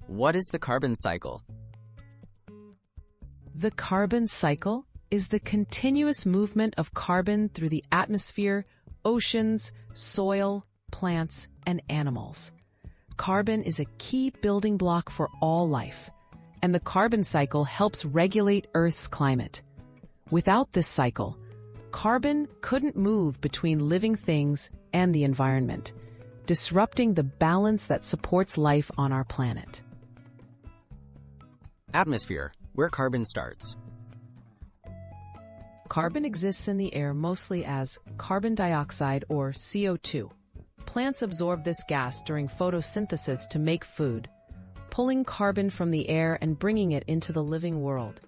What is the carbon cycle? The carbon cycle is the continuous movement of carbon through the atmosphere, oceans, soil, plants, and animals. Carbon is a key building block for all life, and the carbon cycle helps regulate Earth's climate. Without this cycle, carbon couldn't move between living things and the environment, disrupting the balance that supports life on our planet. Atmosphere, where carbon starts. Carbon exists in the air mostly as carbon dioxide or CO2. Plants absorb this gas during photosynthesis to make food, pulling carbon from the air and bringing it into the living world.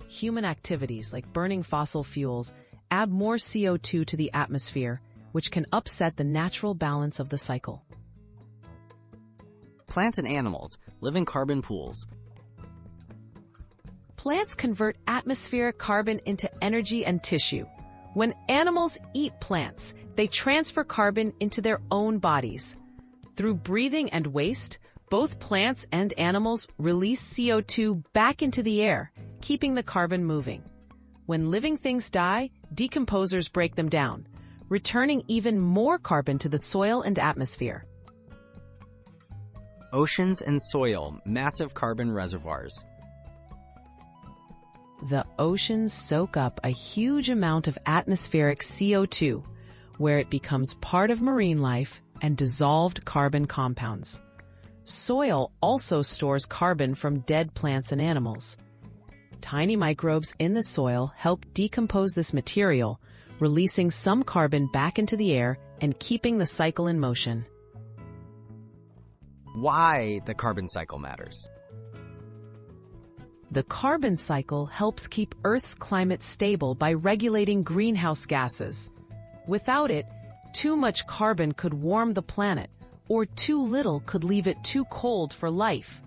Human activities like burning fossil fuels add more CO2 to the atmosphere, which can upset the natural balance of the cycle. Plants and animals live in carbon pools. Plants convert atmospheric carbon into energy and tissue. When animals eat plants, they transfer carbon into their own bodies. Through breathing and waste, both plants and animals release CO2 back into the air, keeping the carbon moving. When living things die, decomposers break them down, returning even more carbon to the soil and atmosphere. Oceans and soil, massive carbon reservoirs. The oceans soak up a huge amount of atmospheric CO2, where it becomes part of marine life and dissolved carbon compounds. Soil also stores carbon from dead plants and animals. Tiny microbes in the soil help decompose this material, releasing some carbon back into the air and keeping the cycle in motion. Why the carbon cycle matters. The carbon cycle helps keep Earth's climate stable by regulating greenhouse gases. Without it, too much carbon could warm the planet, or too little could leave it too cold for life.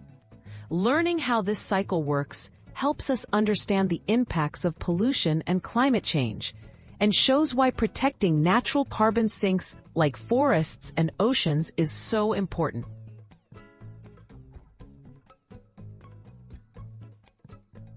Learning how this cycle works helps us understand the impacts of pollution and climate change, and shows why protecting natural carbon sinks like forests and oceans is so important.